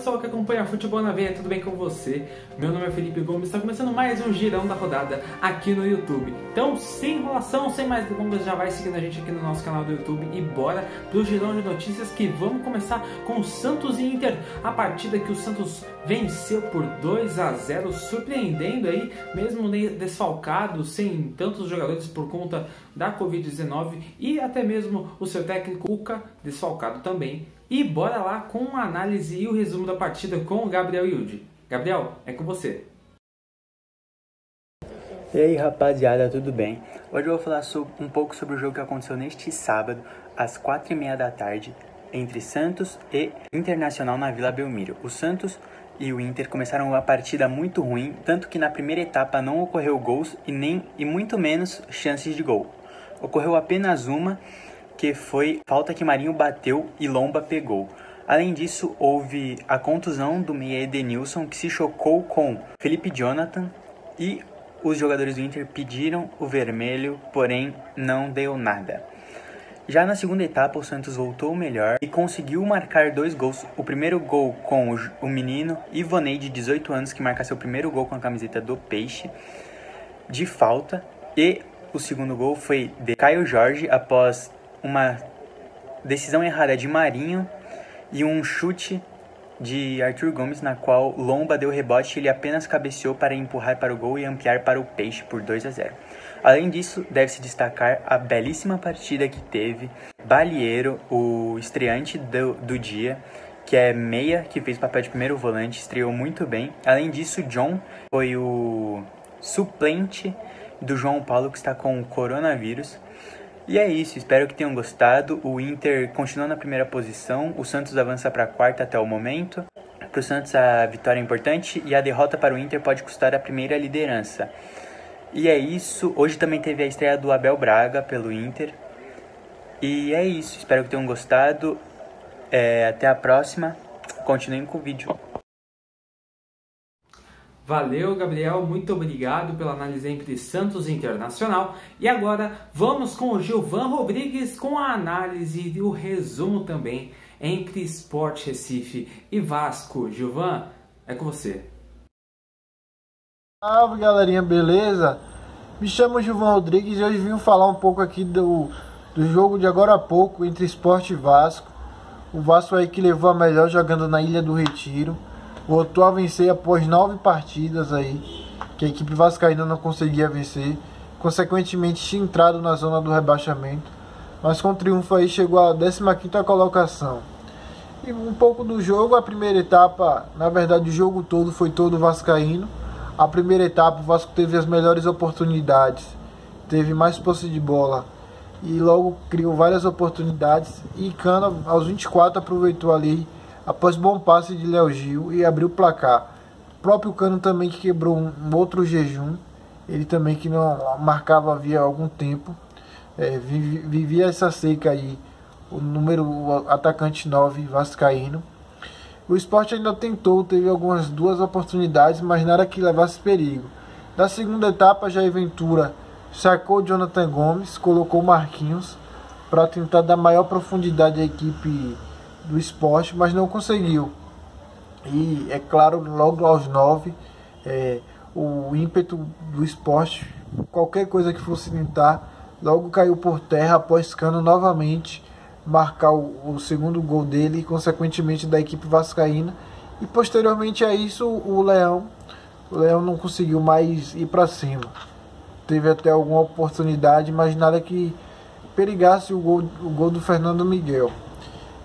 pessoal que acompanha Futebol na Veia, tudo bem com você? Meu nome é Felipe Gomes, está começando mais um girão da rodada aqui no YouTube. Então, sem enrolação, sem mais delongas, já vai seguindo a gente aqui no nosso canal do YouTube e bora pro girão de notícias que vamos começar com o Santos e Inter. A partida que o Santos venceu por 2-0, surpreendendo aí, mesmo desfalcado, sem tantos jogadores por conta da Covid-19 e até mesmo o seu técnico Cuca desfalcado também. E bora lá com a análise e o resumo da partida com o Gabriel Yudi. Gabriel, é com você. E aí rapaziada, tudo bem? Hoje eu vou falar um pouco sobre o jogo que aconteceu neste sábado, às 4h30 da tarde, entre Santos e Internacional na Vila Belmiro. O Santos e o Inter começaram uma partida muito ruim, tanto que na primeira etapa não ocorreu gols e muito menos chances de gol. Ocorreu apenas uma, que foi falta que Marinho bateu e Lomba pegou. Além disso, houve a contusão do meia Edenilson, que se chocou com Felipe Jonathan, e os jogadores do Inter pediram o vermelho, porém não deu nada. Já na segunda etapa, o Santos voltou melhor e conseguiu marcar 2 gols. O primeiro gol com o menino Ivonei, de 18 anos, que marca seu primeiro gol com a camiseta do Peixe, de falta. E o segundo gol foi de Caio Jorge, após uma decisão errada de Marinho e um chute de Arthur Gomes, na qual Lomba deu rebote e ele apenas cabeceou para empurrar para o gol e ampliar para o Peixe por 2-0. Além disso, deve-se destacar a belíssima partida que teve Balieiro, o estreante do dia, que é meia, que fez papel de primeiro volante, estreou muito bem. Além disso, John foi o suplente do João Paulo, que está com o coronavírus. E é isso, espero que tenham gostado. O Inter continua na primeira posição, o Santos avança para a quarta até o momento. Para o Santos a vitória é importante e a derrota para o Inter pode custar a primeira liderança. E é isso, hoje também teve a estreia do Abel Braga pelo Inter. E é isso, espero que tenham gostado. Até a próxima, continuem com o vídeo. Valeu, Gabriel, muito obrigado pela análise entre Santos e Internacional. E agora vamos com o Gilvan Rodrigues com a análise e o resumo também entre Sport Recife e Vasco. Gilvan, é com você. Salve galerinha, beleza? Me chamo Gilvan Rodrigues e hoje vim falar um pouco aqui do jogo de agora a pouco entre Sport e Vasco. O Vasco aí que levou a melhor jogando na Ilha do Retiro. Voltou a vencer após 9 partidas aí, que a equipe vascaína não conseguia vencer. Consequentemente tinha entrado na zona do rebaixamento, mas com triunfo aí chegou à 15ª colocação. E um pouco do jogo, a primeira etapa, na verdade o jogo todo foi todo vascaíno. A primeira etapa o Vasco teve as melhores oportunidades, teve mais posse de bola e logo criou várias oportunidades. E Cano aos 24 aproveitou ali, após bom passe de Léo Gil, e abriu o placar. O próprio Cano também, que quebrou um outro jejum, ele também que não marcava havia algum tempo, vivia essa seca aí, o atacante 9 vascaíno. O Sport ainda tentou, teve algumas 2 oportunidades, mas nada que levasse perigo. Na segunda etapa, Jair Ventura sacou Jonathan Gomes, colocou Marquinhos para tentar dar maior profundidade à equipe do Sport, mas não conseguiu. E é claro, logo aos 9, o ímpeto do Sport, qualquer coisa que fosse tentar, logo caiu por terra após Cano novamente marcar o segundo gol dele e consequentemente da equipe vascaína. E posteriormente a isso o Leão não conseguiu mais ir para cima. Teve até alguma oportunidade, mas nada que perigasse o gol do Fernando Miguel.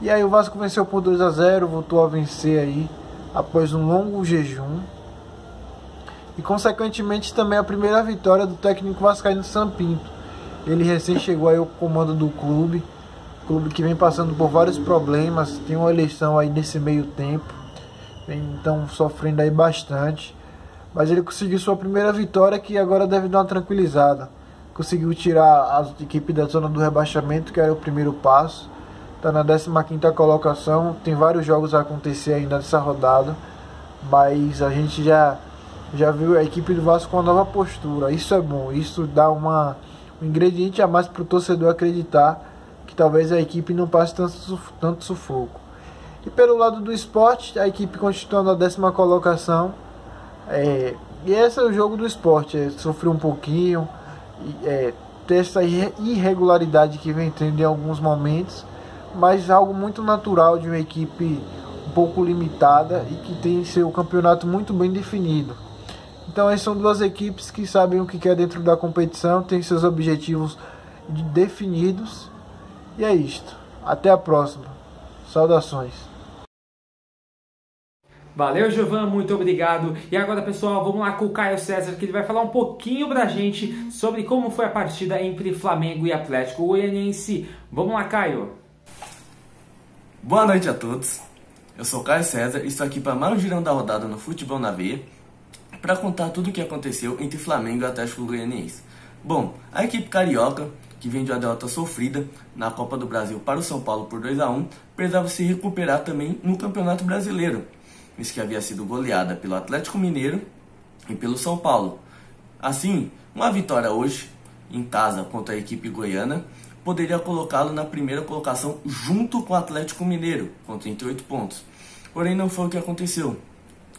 E aí o Vasco venceu por 2-0, voltou a vencer aí após um longo jejum. E consequentemente também a primeira vitória do técnico vascaíno Sampinto. Ele recém chegou aí ao comando do clube que vem passando por vários problemas, tem uma eleição aí nesse meio tempo, então sofrendo aí bastante. Mas ele conseguiu sua primeira vitória, que agora deve dar uma tranquilizada. Conseguiu tirar a equipe da zona do rebaixamento, que era o primeiro passo. Está na 15ª colocação, tem vários jogos a acontecer ainda nessa rodada, mas a gente já viu a equipe do Vasco com uma nova postura. Isso é bom, isso dá um ingrediente a mais para o torcedor acreditar que talvez a equipe não passe tanto sufoco. E pelo lado do Sport, a equipe constituindo a 10ª colocação. E esse é o jogo do Sport, sofreu um pouquinho, ter essa irregularidade que vem tendo em alguns momentos, mas algo muito natural de uma equipe um pouco limitada e que tem seu campeonato muito bem definido. Então essas são duas equipes que sabem o que quer dentro da competição, têm seus objetivos definidos, e é isto. Até a próxima. Saudações. Valeu, Giovan, muito obrigado. E agora, pessoal, vamos lá com o Caio César, que ele vai falar um pouquinho pra gente sobre como foi a partida entre Flamengo e Atlético Goianiense. Vamos lá, Caio. Boa noite a todos. Eu sou o Caio César e estou aqui para mais um girão da rodada no Futebol na Veia, para contar tudo o que aconteceu entre Flamengo e Atlético Goianiense. Bom, a equipe carioca, que vem de uma derrota sofrida na Copa do Brasil para o São Paulo por 2-1, precisava se recuperar também no Campeonato Brasileiro, visto que havia sido goleada pelo Atlético Mineiro e pelo São Paulo. Assim, uma vitória hoje, em casa contra a equipe goiana, poderia colocá-lo na primeira colocação junto com o Atlético Mineiro, com 38 pontos. Porém, não foi o que aconteceu.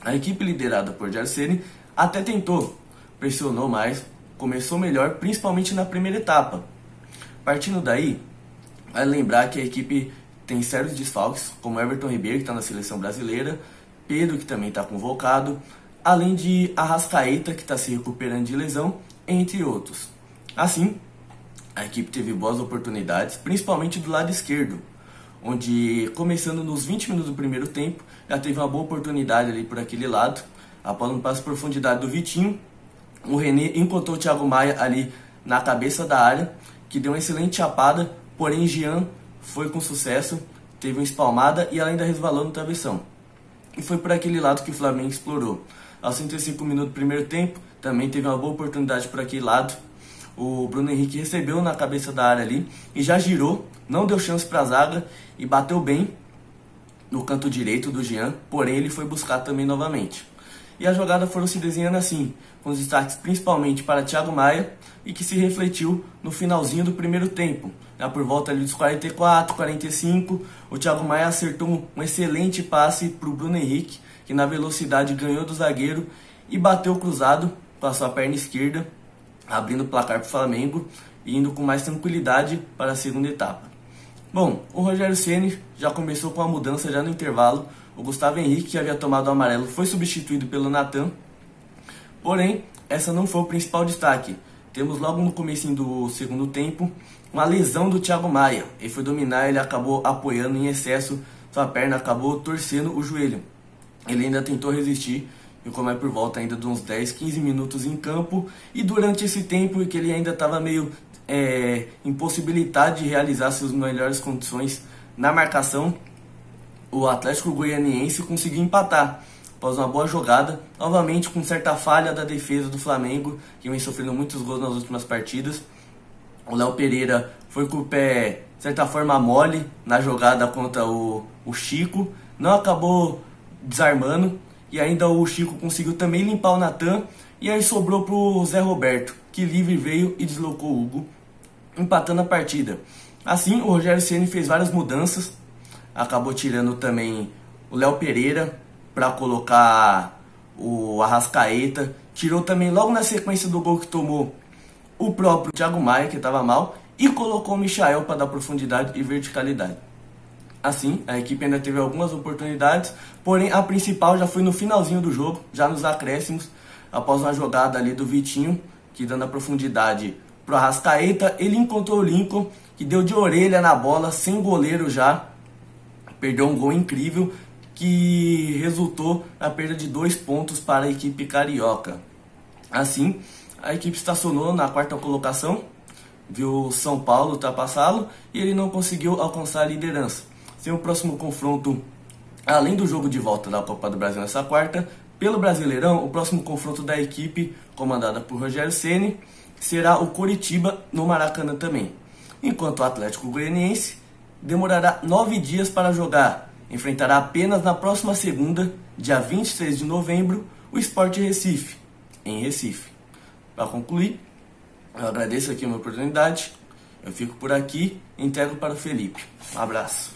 A equipe liderada por Rogério Ceni até tentou, pressionou mais, começou melhor, principalmente na primeira etapa. Partindo daí, vale lembrar que a equipe tem sérios desfalques, como Everton Ribeiro, que está na seleção brasileira, Pedro, que também está convocado, além de Arrascaeta, que está se recuperando de lesão, entre outros. Assim, a equipe teve boas oportunidades, principalmente do lado esquerdo, onde, começando nos 20 minutos do primeiro tempo, já teve uma boa oportunidade ali por aquele lado. Após um passo de profundidade do Vitinho, o René encontrou o Thiago Maia ali na cabeça da área, que deu uma excelente chapada, porém Jean foi com sucesso, teve uma espalmada e ainda resvalou no travessão. E foi por aquele lado que o Flamengo explorou. Aos 35 minutos do primeiro tempo, também teve uma boa oportunidade por aquele lado. O Bruno Henrique recebeu na cabeça da área ali e já girou, não deu chance para a zaga e bateu bem no canto direito do Jean, porém ele foi buscar também novamente. E a jogada foram se desenhando assim, com os destaques principalmente para Thiago Maia, e que se refletiu no finalzinho do primeiro tempo. Já por volta ali dos 44, 45, o Thiago Maia acertou um excelente passe para o Bruno Henrique, que na velocidade ganhou do zagueiro e bateu cruzado com a sua perna esquerda, abrindo o placar para o Flamengo e indo com mais tranquilidade para a segunda etapa. Bom, o Rogério Ceni já começou com a mudança já no intervalo. O Gustavo Henrique, que havia tomado o amarelo, foi substituído pelo Natan. Porém, essa não foi o principal destaque. Temos logo no começo do segundo tempo uma lesão do Thiago Maia. Ele foi dominar, ele acabou apoiando em excesso, sua perna acabou torcendo o joelho. Ele ainda tentou resistir, ficou mais por volta ainda de uns 10, 15 minutos em campo. E durante esse tempo em que ele ainda estava meio impossibilitado de realizar suas melhores condições na marcação, o Atlético Goianiense conseguiu empatar após uma boa jogada, novamente com certa falha da defesa do Flamengo, que vem sofrendo muitos gols nas últimas partidas. O Léo Pereira foi com o pé, de certa forma, mole na jogada contra o Chico, não acabou desarmando, e ainda o Chico conseguiu também limpar o Natan, e aí sobrou para o Zé Roberto, que livre veio e deslocou o Hugo, empatando a partida. Assim, o Rogério Ceni fez várias mudanças, acabou tirando também o Léo Pereira para colocar o Arrascaeta, tirou também logo na sequência do gol que tomou o próprio Thiago Maia, que estava mal, e colocou o Michael para dar profundidade e verticalidade. Assim, a equipe ainda teve algumas oportunidades, porém a principal já foi no finalzinho do jogo, já nos acréscimos, após uma jogada ali do Vitinho, que dando a profundidade pro Arrascaeta, ele encontrou o Lincoln, que deu de orelha na bola, sem goleiro já, perdeu um gol incrível, que resultou na perda de 2 pontos para a equipe carioca. Assim, a equipe estacionou na 4ª colocação, viu o São Paulo ultrapassá-lo e ele não conseguiu alcançar a liderança. Sem o próximo confronto, além do jogo de volta da Copa do Brasil nessa quarta, pelo Brasileirão, o próximo confronto da equipe, comandada por Rogério Ceni, será o Coritiba no Maracanã também. Enquanto o Atlético Goianiense demorará 9 dias para jogar, enfrentará apenas na próxima segunda, dia 23 de novembro, o Sport Recife, em Recife. Para concluir, eu agradeço aqui a minha oportunidade, eu fico por aqui e entrego para o Felipe. Um abraço.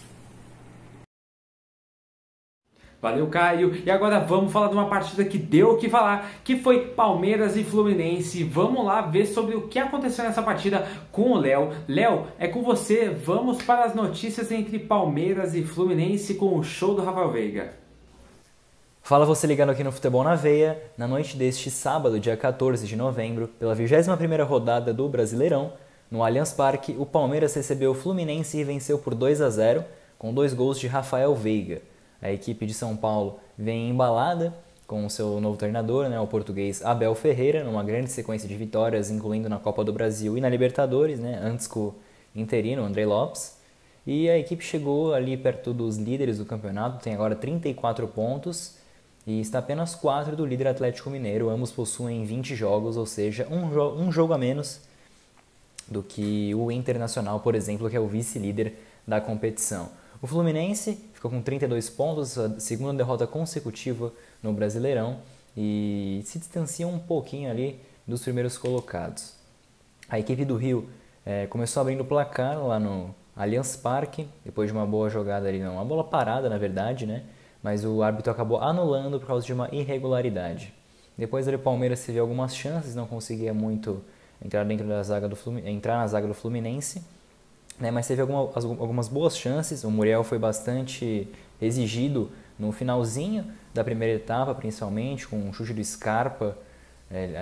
Valeu, Caio. E agora vamos falar de uma partida que deu o que falar, que foi Palmeiras e Fluminense. Vamos lá ver sobre o que aconteceu nessa partida com o Léo. Léo, é com você. Vamos para as notícias entre Palmeiras e Fluminense com o show do Rafael Veiga. Fala você ligado aqui no Futebol na Veia. Na noite deste sábado, dia 14 de novembro, pela 21ª rodada do Brasileirão, no Allianz Parque, o Palmeiras recebeu o Fluminense e venceu por 2-0, com 2 gols de Rafael Veiga. A equipe de São Paulo vem embalada com o seu novo treinador, o português Abel Ferreira, numa grande sequência de vitórias, incluindo na Copa do Brasil e na Libertadores, antes com o interino André Lopes. E a equipe chegou ali perto dos líderes do campeonato, tem agora 34 pontos e está apenas 4 do líder Atlético Mineiro. Ambos possuem 20 jogos, ou seja, um jogo a menos do que o Internacional, por exemplo, que é o vice-líder da competição. O Fluminense ficou com 32 pontos, a segunda derrota consecutiva no Brasileirão, e se distancia um pouquinho ali dos primeiros colocados. A equipe do Rio começou abrindo o placar lá no Allianz Parque, depois de uma boa jogada ali, uma bola parada na verdade, mas o árbitro acabou anulando por causa de uma irregularidade. Depois o Palmeiras teve algumas chances, não conseguia muito entrar na zaga do Fluminense, mas teve algumas boas chances. O Muriel foi bastante exigido no finalzinho da primeira etapa, principalmente, com um chute do Scarpa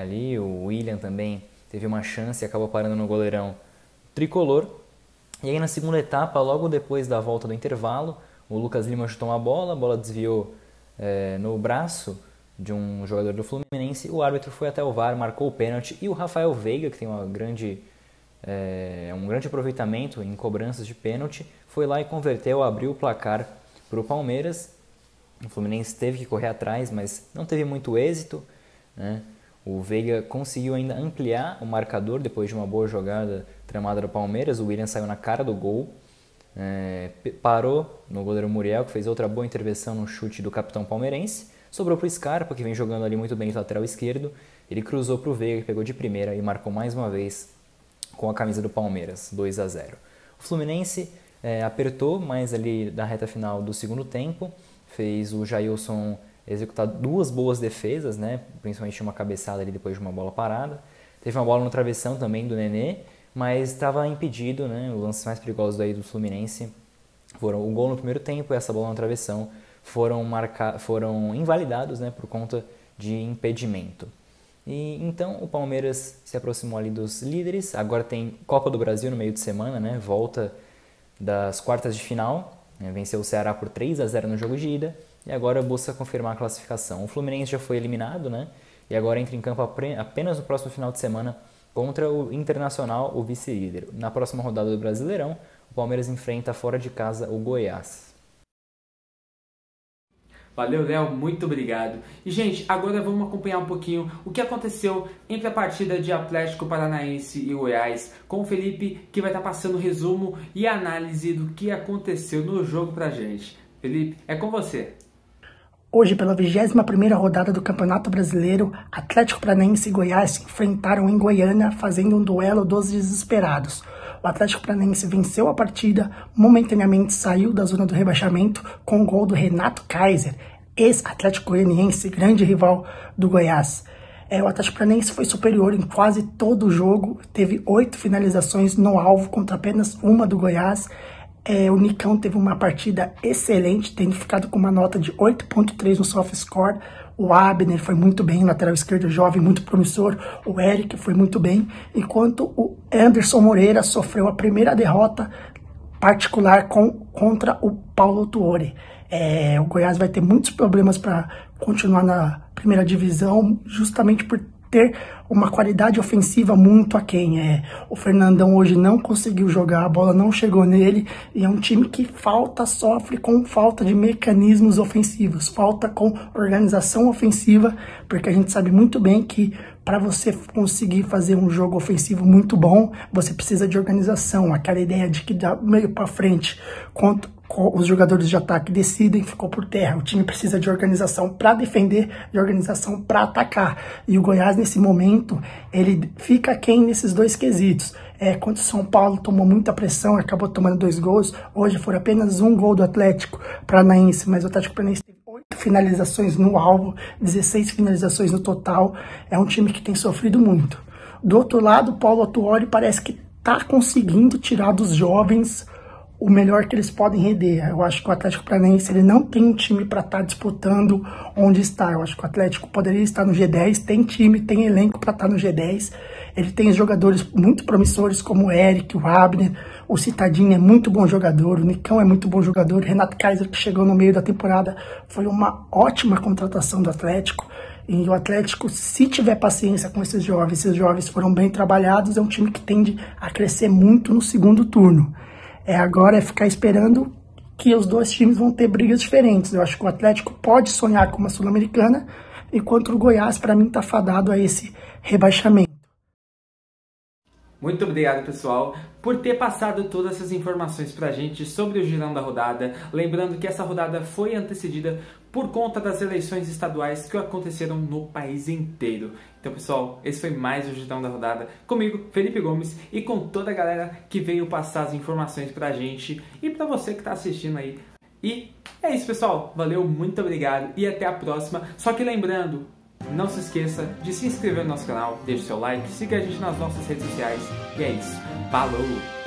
ali. O William também teve uma chance e acabou parando no goleirão tricolor. E aí na segunda etapa, logo depois da volta do intervalo, o Lucas Lima chutou uma bola, a bola desviou no braço de um jogador do Fluminense. O árbitro foi até o VAR, marcou o pênalti, e o Rafael Veiga, que tem um grande aproveitamento em cobranças de pênalti, foi lá e converteu, abriu o placar para o Palmeiras. O Fluminense teve que correr atrás, mas não teve muito êxito, O Veiga conseguiu ainda ampliar o marcador depois de uma boa jogada tramada do Palmeiras. O William saiu na cara do gol, parou no goleiro Muriel, que fez outra boa intervenção no chute do capitão palmeirense. Sobrou para o Scarpa, que vem jogando ali muito bem de lateral esquerdo. Ele cruzou para o Veiga, que pegou de primeira e marcou mais uma vez com a camisa do Palmeiras, 2-0. O Fluminense apertou mais ali da reta final do segundo tempo, fez o Jailson executar 2 boas defesas, principalmente uma cabeçada ali depois de uma bola parada. Teve uma bola no travessão também do Nenê, mas estava impedido, Os lances mais perigosos aí do Fluminense foram o gol no primeiro tempo e essa bola no travessão foram invalidados, por conta de impedimento. E então o Palmeiras se aproximou ali dos líderes. Agora tem Copa do Brasil no meio de semana, volta das quartas de final, venceu o Ceará por 3-0 no jogo de ida e agora busca confirmar a classificação. O Fluminense já foi eliminado, e agora entra em campo apenas no próximo final de semana contra o Internacional, o vice-líder. Na próxima rodada do Brasileirão, o Palmeiras enfrenta fora de casa o Goiás. Valeu, Léo, muito obrigado. E, gente, agora vamos acompanhar um pouquinho o que aconteceu entre a partida de Atlético Paranaense e Goiás, com o Felipe, que vai estar passando o resumo e análise do que aconteceu no jogo pra gente. Felipe, é com você. Hoje, pela 21ª rodada do Campeonato Brasileiro, Atlético Paranaense e Goiás se enfrentaram em Goiânia, fazendo um duelo dos desesperados. O Atlético Paranaense venceu a partida, momentaneamente saiu da zona do rebaixamento com o gol do Renato Kaiser, ex-Atlético Goianiense, grande rival do Goiás. O Atlético Paranaense foi superior em quase todo o jogo, teve 8 finalizações no alvo contra apenas uma do Goiás. O Nicão teve uma partida excelente, tendo ficado com uma nota de 8.3 no soft score. O Abner foi muito bem, lateral esquerdo jovem, muito promissor. O Eric foi muito bem, enquanto o Anderson Moreira sofreu a primeira derrota particular contra o Paulo Tuori. O Goiás vai ter muitos problemas para continuar na primeira divisão, justamente por ter uma qualidade ofensiva muito aquém. O Fernandão hoje não conseguiu jogar, a bola não chegou nele, e é um time que sofre com falta de mecanismos ofensivos, falta com organização ofensiva, porque a gente sabe muito bem que para você conseguir fazer um jogo ofensivo muito bom, você precisa de organização, aquela ideia de que da meio para frente, os jogadores de ataque decidem, ficou por terra. O time precisa de organização para defender, de organização para atacar. E o Goiás, nesse momento, ele fica aquém nesses 2 quesitos. Quando o São Paulo tomou muita pressão, acabou tomando 2 gols. Hoje foi apenas 1 gol do Atlético Paranaense, mas o Atlético Paranaense teve 8 finalizações no alvo, 16 finalizações no total. É um time que tem sofrido muito. Do outro lado, o Paulo Autuori parece que está conseguindo tirar dos jovens o melhor que eles podem render. Eu acho que o Atlético Paranaense ele não tem um time para estar disputando onde está. Eu acho que o Atlético poderia estar no G10, tem time, tem elenco para estar no G10. Ele tem jogadores muito promissores como o Eric, o Abner, o Citadinho é muito bom jogador, o Nicão é muito bom jogador, o Renato Kaiser, que chegou no meio da temporada, foi uma ótima contratação do Atlético. E o Atlético, se tiver paciência com esses jovens foram bem trabalhados, é um time que tende a crescer muito no segundo turno. Agora é ficar esperando que os dois times vão ter brigas diferentes. Eu acho que o Atlético pode sonhar com uma Sul-Americana, enquanto o Goiás, para mim, está fadado a esse rebaixamento. Muito obrigado, pessoal, por ter passado todas essas informações pra gente sobre o girão da rodada. Lembrando que essa rodada foi antecedida por conta das eleições estaduais que aconteceram no país inteiro. Então, pessoal, esse foi mais o girão da rodada comigo, Felipe Gomes, e com toda a galera que veio passar as informações pra gente e pra você que tá assistindo aí. E é isso, pessoal. Valeu, muito obrigado e até a próxima. Só que lembrando, não se esqueça de se inscrever no nosso canal, deixe seu like, siga a gente nas nossas redes sociais. E é isso. Falou!